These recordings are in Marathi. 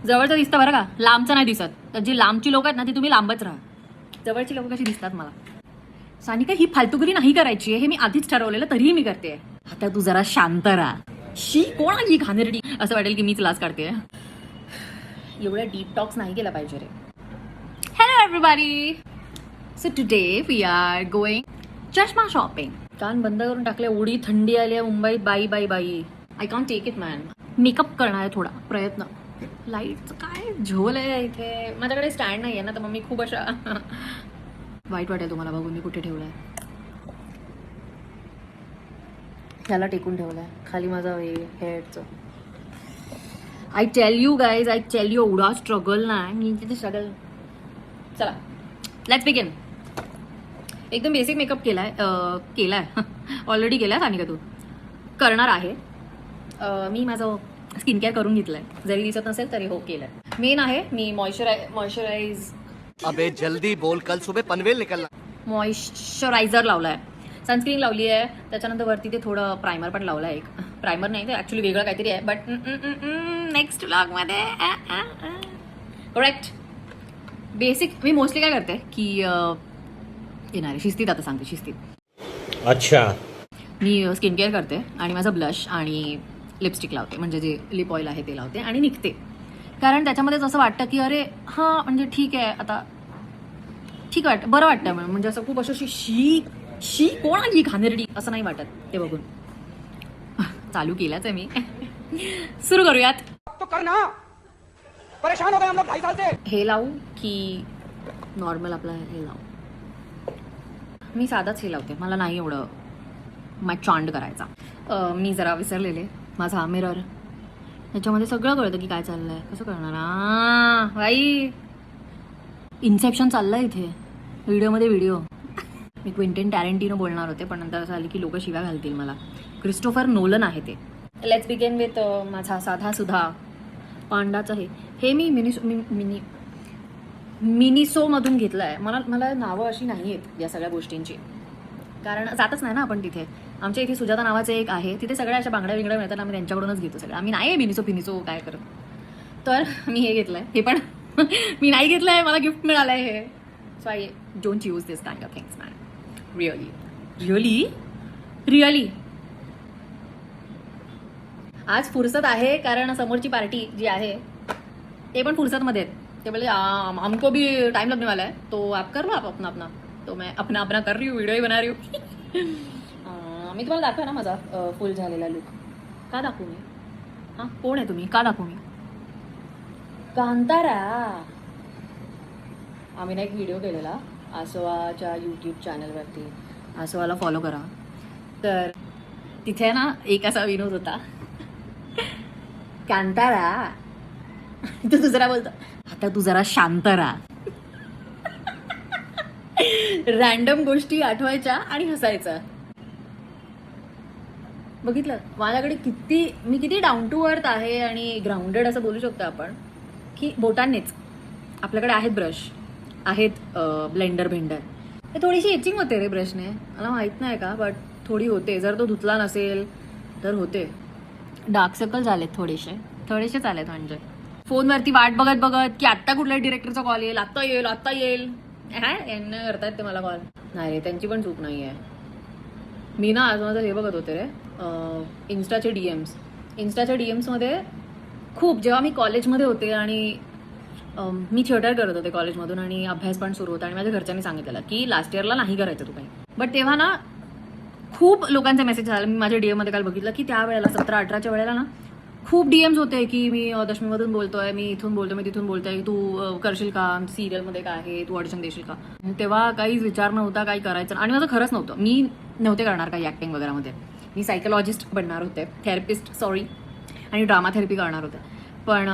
जवळचं दिसतं बरं का, लांबचं नाही दिसत. तर जी लांबची लोक आहेत ना ती तुम्ही लांबच राहा. जवळची लोक कशी दिसतात मला. सानिका ही फालतूगिरी नाही करायची आहे, हे मी आधीच ठरवलेलं, तरीही मी करते. आता तू जरा शांत राहा. शी कोण आली घाणेरडी, असं वाटेल की मीच लाज काढते. एवढ्या डीप टॉक्स नाही केला पाहिजे रे. Hello everybody. So today we are going चष्मा शॉपिंग. कान बंद करून टाकले, एवढी थंडी आली आहे मुंबईत. बाई बाई बाई, आय कॉन्ट टेक इट मॅन. मेकअप करणार आहे थोडा प्रयत्न. लाईटचं काय झोल आहे इथे. माझ्याकडे स्टँड नाही आहे ना, तर मग मी खूप अशा वाईट वाटेल तुम्हाला बघून मी कुठे ठेवलंय. ह्याला टेकून ठेवलंय खाली माझं हेअरचं. I tell you guys, I tell you, एवढा स्ट्रगल नाही मी तिथे स्ट्रगल. चला लेट्स बिगिन. एकदम बेसिक मेकअप केलाय ऑलरेडी केलाय. सानिका तू करणार आहे. मी माझं स्किन केअर करून घेतलंय, जरी दिसत नसेल तरी हो केलंय. मेन आहे मी मॉइश्चराइज. अबे जल्दी बोल, कल सुबह पनवेल निकलना. मॉइश्चरायझर लावलाय, सनस्क्रीन लावली आहे, त्याच्यानंतर वरती ते थोडं प्रायमर पण लावलं आहे. एक प्रायमर नाही, ते ॲक्च्युली वेगळं काहीतरी आहे, बट नेक्स्ट व्लॉगमध्ये करेक्ट. बेसिक मी मोस्टली काय करते की येणारे शिस्तीत, आता सांगते शिस्तीत. अच्छा, मी स्किन केअर करते आणि माझं ब्लश आणि लिपस्टिक लावते, म्हणजे जे लिप ऑइल आहे ते लावते आणि निघते. कारण त्याच्यामध्येच असं वाटतं की अरे हां म्हणजे ठीक आहे, आता ठीक वाटतं, बरं वाटतं. म्हणजे असं खूप असं शी कोण आली घाणेरडी असं नाही वाटत ते बघून. चालू केलाच आहे मी. सुरू करूयात. तो करना, परेशान हो गए हम लोग 2.5 साल से. हे लावू की नॉर्मल आपला हे लावू? मी साधाच हे लावते, मला नाही एवढं चांड करायचा. मी जरा विसरलेले माझा मिरर, त्याच्यामध्ये सगळं कळतं की काय चाललंय. कसं करणार बाई. इन्सेप्शन चाललंय इथे व्हिडिओमध्ये व्हिडिओ. मी क्विंटन टॅरेंटिनो बोलणार होते, पण नंतर असं आली की लोक शिव्या घालतील मला. क्रिस्टोफर नोलन आहे ते. लेट्स बिगिन विथ माझा साधा सुधा पांडाचं हे मी मिनिसोमधून घेतलं आहे. मला नावं अशी नाही आहेत या सगळ्या गोष्टींची, कारण जातच नाही ना आपण तिथे. आमच्या इथे सुजाता नावाचं एक आहे, तिथे सगळ्या अशा बांगड्या बिंगड्या मिळतात, आम्ही त्यांच्याकडूनच घेतो सगळं. आम्ही नाही मिनिसो काय करत. तर मी हे घेतलंय, हे पण मी नाही घेतलंय, मला गिफ्ट मिळालंय हे. So I don't use this kind of things man. Really आज फुरसत आहे, कारण समोरची पार्टी जी आहे ते पण फुरसतमध्ये आहेत. ते बोले हमको भी टाइम लगने वाला है, तो आप कर लो आप अपना. तो मैं अपना कर रही हूँ, वीडियो ही बना रही हूँ. मी तुम्हाला दाखवा ना माझा फुल झालेला लुक. का दाखवू मी? हां कोण आहे तुम्ही? का दाखवू मी? कांतारा. आम्ही ना एक व्हिडिओ केलेला आसोवाच्या यूट्यूब चॅनलवरती, आसोवाला फॉलो करा. तर तिथे ना एक असा विनोद होता, कांतारा तू दुसरा बोलतो, आता तू जरा शांत राहा. रॅन्डम गोष्टी आठवायच्या आणि हसायचं. बघितलं माझ्याकडे मी किती डाऊन टू अर्थ आहे आणि ग्राउंडेड असं बोलू शकतो आपण की बोटांनीच. आपल्याकडे आहेत ब्रश, आहेत ब्लेंडर भेंडर. हे थोडीशी एचिंग होते रे ब्रशने, मला माहित नाही का, बट थोडी होते. जर तो धुतला नसेल तर होते. डार्क सर्कल झालेत थोडेसेच आलेत. म्हणजे फोनवरती वाट बघत की आत्ता कुठल्या डिरेक्टरचा कॉल येईल, आत्ता येईल. यांना करतायत ते मला कॉल. नाही रे, त्यांची पण चूक नाही आहे. मी ना आज माझं हे बघत होते रे, इन्स्टाचे डीएम्समध्ये खूप, जेव्हा मी कॉलेजमध्ये होते आणि मी थिएटर करत होते कॉलेजमधून आणि अभ्यास पण सुरू होता आणि माझ्या घरच्यांनी सांगितलेलं की लास्ट इयरला नाही करायचं तू काही. बट तेव्हा ना खूप लोकांचा मेसेज झाला. मी माझ्या डीएममध्ये काल बघितलं की त्यावेळेला 17-18च्या वेळेला ना खूप डीएम्स होते की मी दशमीमधून बोलतोय, मी इथून बोलतोय, मी तिथून बोलतोय, तू करशील का सिरियलमध्ये काय आहे, तू ऑडिशन देशील का. तेव्हा काहीच विचार नव्हता काही करायचं, आणि माझं खरंच नव्हतं. मी नव्हते करणार काही ॲक्टिंग वगैरेमध्ये. मी सायकोलॉजिस्ट बनणार होते, थेरपिस्ट आणि ड्रामा थेरपी करणार होते. पण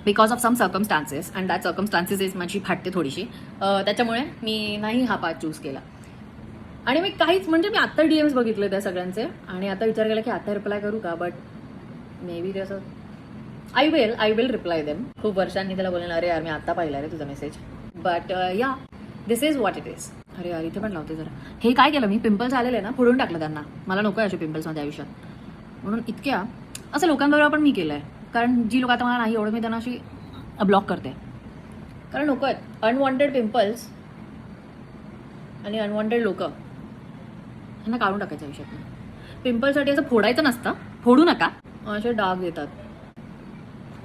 because of some circumstances and that circumstances is माझी फाटते थोडीशी, त्याच्यामुळे मी नाही हा पार्ट चूज केला. आणि मी काहीच, म्हणजे मी आत्ता डीएम्स बघितले त्या सगळ्यांचे आणि आता विचार केला की आता रिप्लाय करू का. बट मे बी तसं आय विल रिप्लाय देम. खूप वर्षांनी त्याला बोलेन, अरे यार मी आता पाहिला रे तुझा मेसेज, बट या दिस इज व्हॉट इट इज. अरे यार इथे पण लावते जरा. हे काय केलं मी, पिंपल्स आलेले ना फोडून टाकलं त्यांना. मला नको आहे असे पिंपल्स माझ्या आयुष्यात, म्हणून इतक्या असं लोकांबरोबर पण मी केलं आहे. कारण जी लोक आता मला नाही एवढं मी त्यांना अशी ब्लॉक करते, कारण नको आहेत अनवॉन्टेड पिंपल्स आणि अनवॉन्टेड लोक ह्यांना काढून टाकायचं आयुष्यात. पिंपलसाठी असं फोडायचं नसतं, फोडू नका, असे डाग येतात.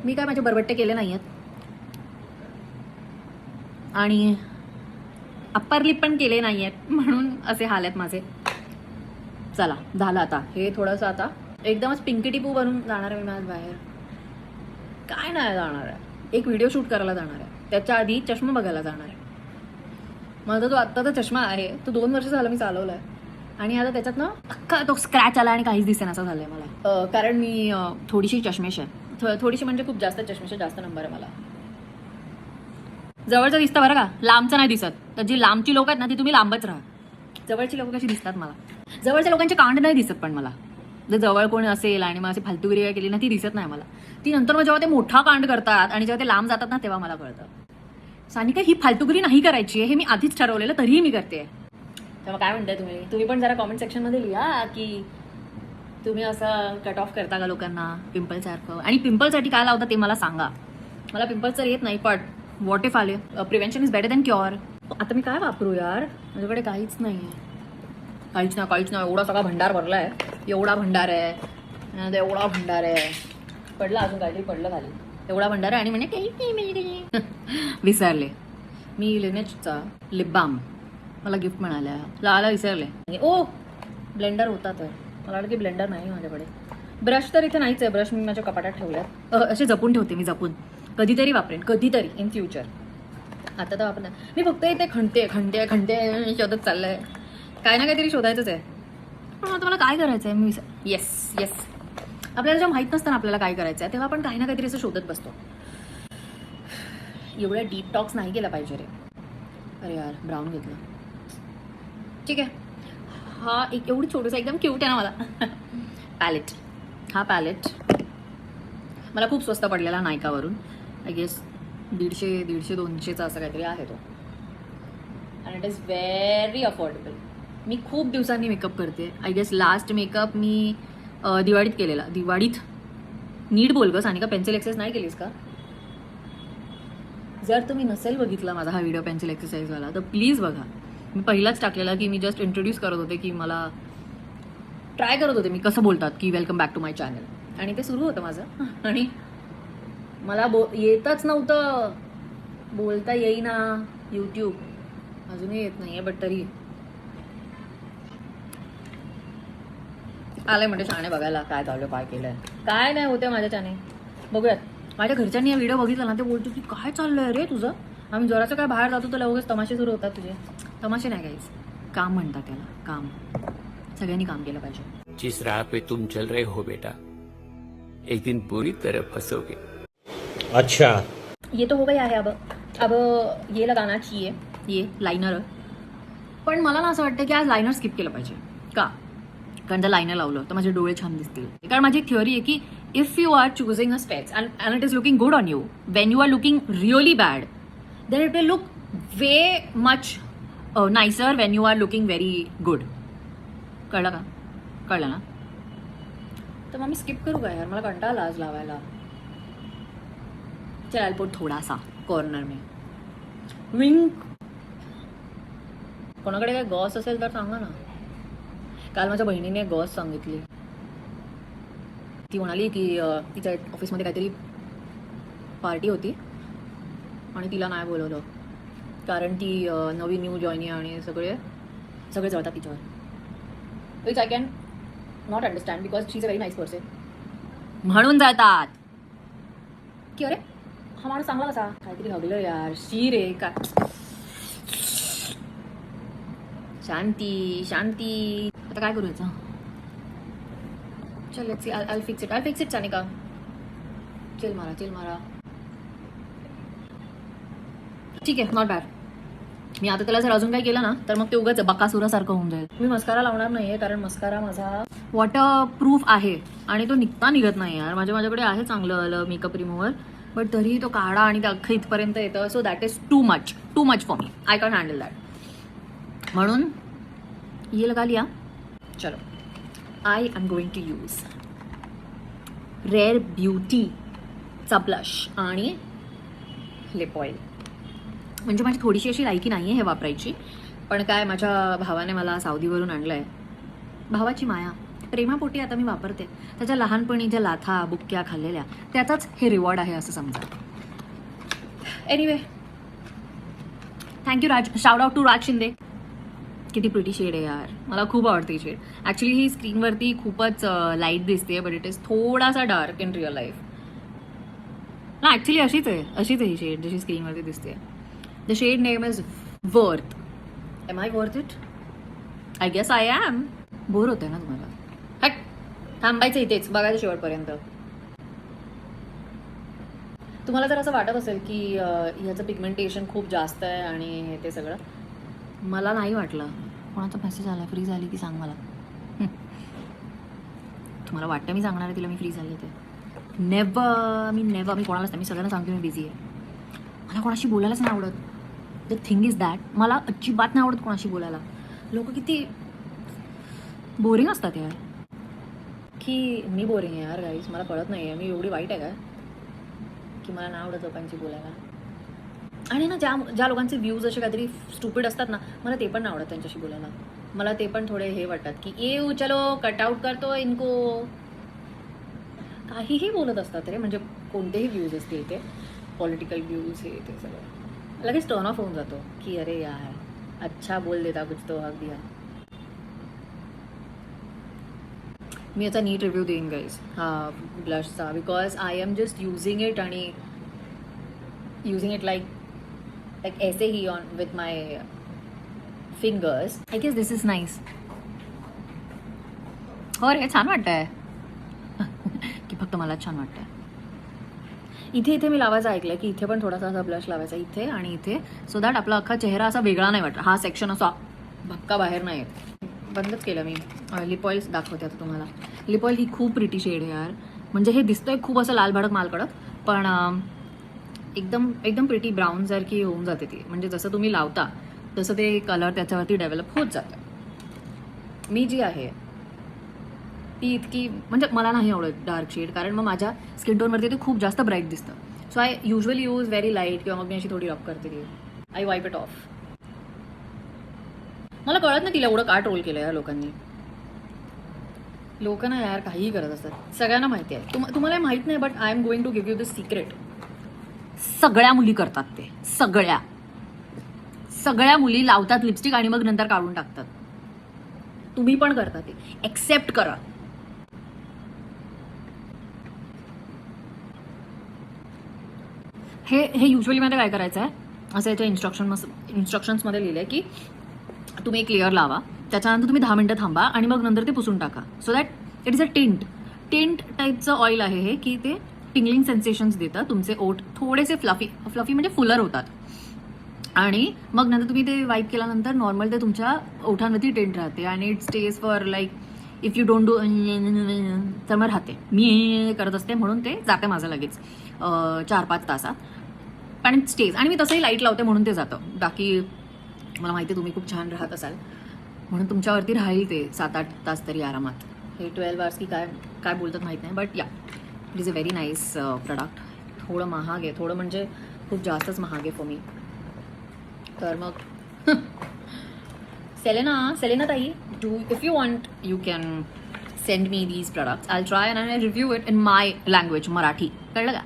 मी काय माझे बरबट्टे केले नाही आहेत आणि अप्पर लिप पण केले नाही आहेत, म्हणून असे हाल आहेत माझे. चला झालं आता हे थोडंसं, आता एकदमच पिंकी टिपू बनून जाणार आहे मी आज बाहेर. काय नाही जाणार आहे, एक व्हिडिओ शूट करायला जाणार आहे, त्याच्या आधी चष्मा बघायला जाणार आहे. माझा जो आत्ताचा चष्मा आहे तो 2 वर्ष झालं मी चालवला आहे आणि आता त्याच्यात ना अख्खा तो स्क्रॅच आला आणि काहीच दिसेना असं झालंय मला. कारण मी थोडीशी चष्मेश आहे, थोडीशी म्हणजे खूप जास्त चष्मेश, जास्त नंबर आहे मला. जवळचं दिसतं बरं का, लांबचं नाही दिसत. तर जी लांबची लोक आहेत ना ती तुम्ही लांबच राहा. जवळची लोक कशी दिसतात मला, जवळच्या लोकांचे कांड नाही दिसत, पण मला जर जवळ कोणी असेल आणि मग अशी फालतूगिरी काय केली ना ती दिसत नाही मला. ती नंतर मग जेव्हा ते मोठा कांड करतात आणि जेव्हा ते लांब जातात ना तेव्हा मला कळतं, सानिका ही फालतूगिरी नाही करायची आहे, हे मी आधीच ठरवलेलं तरीही मी करते. तेव्हा काय म्हणताय तुम्ही पण जरा कॉमेंट सेक्शनमध्ये लिहा की तुम्ही असं कट ऑफ करता का लोकांना पिंपलसारखं, आणि पिंपलसाठी काय लावता ते मला सांगा. मला पिंपल्स तर येत नाही, पण व्हॉट इफ आले, prevention is better than cure. आता मी काय वापरू यार, माझ्याकडे काहीच नाही आहे, काहीच नाही. एवढा सगळा भंडार भरला आहे, एवढा भंडार आहे, एवढा भंडार आहे, पडला अजून काहीतरी पडलं खाली, एवढा भंडार आहे. आणि म्हणजे काही विसरले मी लिनेजचा लिप बाम मला गिफ्ट मिळाल्या, लावायला विसरले. ओ ब्लेंडर होता, तर मला वाटतं की ब्लेंडर नाही माझ्याकडे. ब्रश तर इथे नाहीच आहे, ब्रश मी माझ्या कपाटात ठेवल्यात, असे जपून ठेवते मी, जपून कधीतरी वापरेन, कधीतरी इन फ्युचर. आता तर वापरणार मी, फक्त इथे खणते शोधत चाललंय, काय ना काहीतरी शोधायचंच आहे. पण आता मला काय करायचं आहे, मी येस आपल्याला जेव्हा माहीत नसतं ना आपल्याला काय करायचं आहे, तेव्हा आपण काही ना काहीतरी असं शोधत बसतो. एवढ्या डीप टॉक्स नाही केला पाहिजे रे. अरे यार ब्राऊन घेतलं, ठीक आहे. हा एक एवढी छोटूसा एकदम क्यूट आहे ना मला पॅलेट. हा पॅलेट मला खूप स्वस्त पडलेला नायकावरून, आय गेस 150-200चा असं काहीतरी आहे तो, आणि इट इज व्हेरी अफोर्डेबल. मी खूप दिवसांनी मेकअप करते. आय गेस लास्ट मेकअप मी दिवाळीत केलेला. दिवाळीत नीट बोल ग सानिका, पेन्सिल एक्सरसाइज नाही केलीस का? जर तुम्ही नसेल बघितला माझा हा व्हिडिओ पेन्सिल एक्सरसाइजवाला तर प्लीज बघा. मी पहिलाच टाकलेला की मी जस्ट इंट्रोड्यूस करत होते, की मला ट्राय करत होते मी कसं बोलतात की welcome back to my channel, आणि ते सुरू होतं माझं. आणि मला येतच नव्हतं, बोलता येईना, यूट्यूब अजूनही येत नाही आहे, बट तरी आलंय म्हणजे शाणे बघायला काय चाललं, काय केलंय, काय नाही होते माझ्याच्याने. बघूयात. माझ्या घरच्यांनी हा व्हिडिओ बघितला ना ते बोलतो की काय चाललंय रे तुझं, आम्ही जराचं काय बाहेर जातो तर लगेच तमाशे सुरू होतात तुझे. तमाशे नाही काहीच, काम म्हणतात त्याला, काम. सगळ्यांनी काम केलं पाहिजे. जिस राह पे तुम चल रहे हो बेटा, एक दिन पूरी तरह फंसोगे. अच्छा, ये तो हो गया है. अब ये लगाना चाहिए, ये लाइनर. पण मला ना असं वाटतं की आज लायनर स्किप केलं पाहिजे. का? कारण जर लायनर लावलं तर माझे डोळे छान दिसतील. कारण माझी एक थिअरी आहे की if you are choosing a specs and it is looking good on you, when you are looking really bad, then it will look way much nicer when you are looking very good. कळलं का? कळलं ना? तर मग मी स्किप करू का यार, मला कंटाळा आज लावायला. चल पोट थोड़ा सा कॉर्नर में विंक. कोणाकडे काय गॉस असेल तर सांगा ना. काल माझ्या बहिणीने गॉस सांगितली. ती म्हणाली की तिच्या ऑफिसमध्ये काहीतरी पार्टी होती आणि तिला नाही बोलवलं कारण ती नवी न्यू जॉईनी आणि सगळे जळतात तिच्यावर. Which I can not understand because she is a very nice person. म्हणून जळतात की अरे हा माणूस चांगला कसा, काहीतरी हगलं यार, शी रे का. शांती शांती. आता काय करू याचं. चल let's see. I fix it Sanika. Chill मारा. ठीक आहे, नॉट बॅड. मी आता त्याला जर अजून काही केलं ना तर मग ते उगाच बकासुरासारखं होऊन जाईल. मी मस्कारा लावणार नाहीये कारण मस्कारा माझा वॉटर प्रूफ आहे आणि तो निघत नाही यार. माझ्याकडे आहे चांगलं मेकअप रिमूव्हर, बट तरीही तो काढा आणि ते अख्खं इथपर्यंत येतं. So that is too much for me. I can handle that. म्हणून ये लगा लिया. चलो, I am going to use Rare Beauty चा ब्लश आणि लिप ऑइल. म्हणजे माझी थोडीशी अशी लायकी नाही आहे हे वापरायची, पण काय माझ्या भावाने मला साऊदीवरून आणलं आहे. भावाची माया, प्रेमापोटी आता मी वापरते. त्याच्या लहानपणी ज्या लाथा बुक्क्या खाल्लेल्या त्याचाच हे रिवॉर्ड आहे असं समजा. Anyway, thank you Raj. Shout out to Raj Shinde. किती प्रिटी शेड आहे यार, मला खूप आवडते ही शेड. ॲक्च्युली ही स्क्रीनवरती खूपच लाईट दिसते, बट इट इज थोडासा डार्क इन रिअल लाईफ. ना ॲक्च्युली अशीच आहे ही शेड जशी स्क्रीनवरती दिसते. The shade name is worth. Am I worth it? I guess I am. Bore होते ना तुम्हाला? हट, थांबायचं इथेच, बघायचं शेवटपर्यंत. तुम्हाला जर असं वाटत असेल की ह्याचं पिगमेंटेशन खूप जास्त आहे आणि हे ते सगळं, मला नाही वाटलं. कोणाचा मेसेज आला, फ्री झाली की सांग मला. तुम्हाला वाटतं मी सांगणार आहे तिला मी फ्री झाली ते? नेव्हर. मी कोणालाच नाही. मी सगळ्यांना सांगते मी बिझी आहे. मला कोणाशी बोलायलाच नाही आवडत. द थिंग इज दॅट मला अजिबात नाही आवडत कोणाशी बोलायला. लोक किती बोरिंग असतात यार. की मी बोरिंग आहे यार गाईज, मला कळत नाही आहे मी एवढी वाईट आहे का की मला नाही आवडत लोकांशी बोलायला. आणि ना ज्या लोकांचे व्ह्यूज असे काहीतरी स्टुपिड असतात ना, मला ते पण नाही आवडत त्यांच्याशी बोलायला. मला ते पण थोडे हे वाटतात की ये चलो कटआउट करतो इनको. काहीही बोलत असतात रे, म्हणजे कोणतेही व्ह्यूज असतील ते, पॉलिटिकल व्ह्यूज हे ते सगळं लगेच टर्न ऑफ होऊन जातो की अरे यार अच्छा बोल देता कुछ तो हक दिया. मी याचा नीट रिव्ह्यू देईन गाईज हा ब्लशचा, because I am just using it आणि युझिंग इट लाईक ऐसे ही on with my fingers. I guess this is nice. हो रे, छान वाटतंय. की फक्त मला छान वाटतंय. इथे मी लावायचं ऐकलं की इथे पण थोडासा असा ब्लश लावायचा इथे आणि इथे, सो दॅट आपला अख्खा चेहरा असा वेगळा नाही वाटत. हा सेक्शन असा भक्का बाहेर नाही येत. बंदच केलं मी. लिप ऑइल दाखवते आता तुम्हाला. लिप ऑइल ही खूप प्रिटी शेड आहे यार. म्हणजे हे दिसतंय खूप असं लाल भडक माल कडक, पण एकदम प्रिटी ब्राऊन सारखी होऊन जाते ती. म्हणजे जसं तुम्ही लावता तसं ते कलर त्याच्यावरती डेव्हलप होत जातं. मी जी आहे ती इतकी म्हणजे मला नाही आवडत डार्क शेड, कारण मग माझ्या स्किन टोनवरती ते खूप जास्त ब्राईट दिसतं. So I usually use very light, किंवा मग मी अशी थोडी रब करते ती. I वाईप it of. मला कळत नाही तिला एवढं का ट्रोल केलं यार लोकांनी. लोक ना यार काहीही करत असतात. सगळ्यांना माहिती आहे. तुम्हाला माहित नाही, but I am going to give you the secret. सगळ्या मुली करतात ते. सगळ्या मुली लावतात लिपस्टिक आणि मग नंतर काढून टाकतात. तुम्ही पण करता ते. एक्सेप्ट करा. हे युजली मध्ये काय करायचं आहे, असं याच्या इन्स्ट्रक्शन्समध्ये लिहिलं आहे की तुम्ही एक लेअर लावा, त्याच्यानंतर तुम्ही 10 मिनिटं थांबा आणि मग नंतर ते पुसून टाका. So that it is a tint टाईपचं ऑइल आहे हे, की ते टिंगलिंग सेन्सेशन्स देतं. तुमचे ओठ थोडेसे फ्लफी म्हणजे फुलर होतात आणि मग नंतर तुम्ही ते वाईप केल्यानंतर नॉर्मल ते तुमच्या ओठांवरती टिंट राहते आणि it stage for like if you don't do तर मग राहते. मी करत असते म्हणून ते जाते माझं लगेच 4-5 तासात. पण स्टेज, आणि मी तसंही लाईट लावते म्हणून ते जातं. बाकी मला माहिती आहे तुम्ही खूप छान राहत असाल म्हणून तुमच्यावरती राहील ते 7-8 तास तरी आरामात. हे 12 आवर्स की काय बोलतात माहीत नाही, बट या it is a very nice product. थोडं महाग आहे, थोडं म्हणजे खूप जास्तच महाग आहे फॉर मी. तर मग सेलेना ताई, if you want you can send me these products. I try and I review it in my language, Marathi. कळलं का?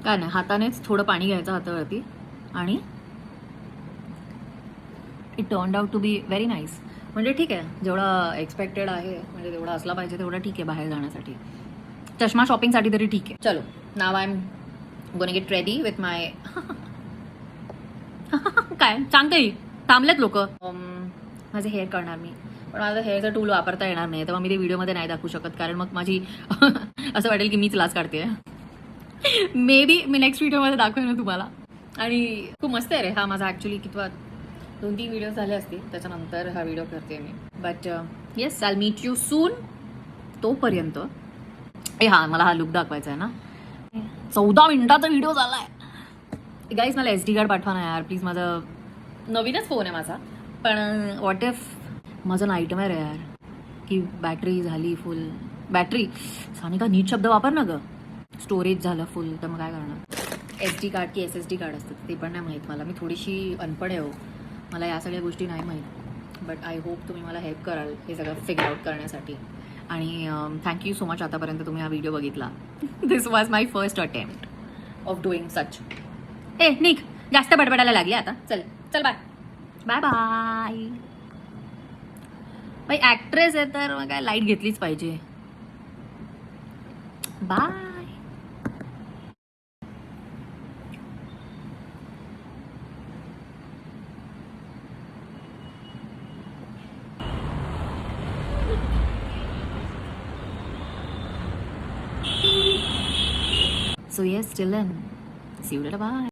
काय नाही, हातानेच थोडं पाणी घ्यायचं हातावरती आणि it turned out to be very nice. म्हणजे ठीक आहे, जेवढा एक्सपेक्टेड आहे म्हणजे तेवढा असला पाहिजे तेवढा ठीक आहे बाहेर जाण्यासाठी. चष्मा शॉपिंगसाठी तरी ठीक आहे. चलो, now I am gonna get ready with my काय सांगते, थांबलेत लोक. माझे हेअर करणार मी, पण माझं हेअरचं टूल वापरता येणार नाही, तेव्हा मी ते व्हिडिओमध्ये नाही दाखवू शकत, कारण मग माझी असं वाटेल की मीच लाच काढते. मे बी मी नेक्स्ट व्हिडिओमध्ये दाखवेन ना तुम्हाला. आणि खूप मस्त आहे रे हा माझा. ॲक्च्युली कितवा 2-3 व्हिडिओ झाले असतील त्याच्यानंतर हा व्हिडिओ करते मी. But yes, I meet you soon. तोपर्यंत हां, मला हा लुक दाखवायचा आहे ना. 14 मिनिटाचा व्हिडिओ झाला आहे गाईज. मला SD कार्ड पाठवा ना यार प्लीज. माझा नवीनच फोन आहे माझा, पण व्हॉट इफ माझं नाईटमेअर आहे यार की बॅटरी झाली फुल. बॅटरी, सानिका नीट शब्द वापर ना गं. स्टोरेज झालं फुल तर मग काय करणार. SD कार्ड की SSD कार्ड असतं ते पण नाही माहीत मला. मी थोडीशी अनपढ आहे हो, मला या सगळ्या गोष्टी नाही माहीत. बट आय होप तुम्ही मला हेल्प कराल हे सगळं फिगर आउट करण्यासाठी. आणि थँक्यू सो मच आतापर्यंत तुम्ही हा व्हिडिओ बघितला. This was my first attempt of doing such. निक जास्त बडबडायला लागले आता. चल चल बाय बाय बाय. बाई ॲक्ट्रेस आहे तर मग काय लाईट घेतलीच पाहिजे. Bye. So yes, till then, see you later. Bye.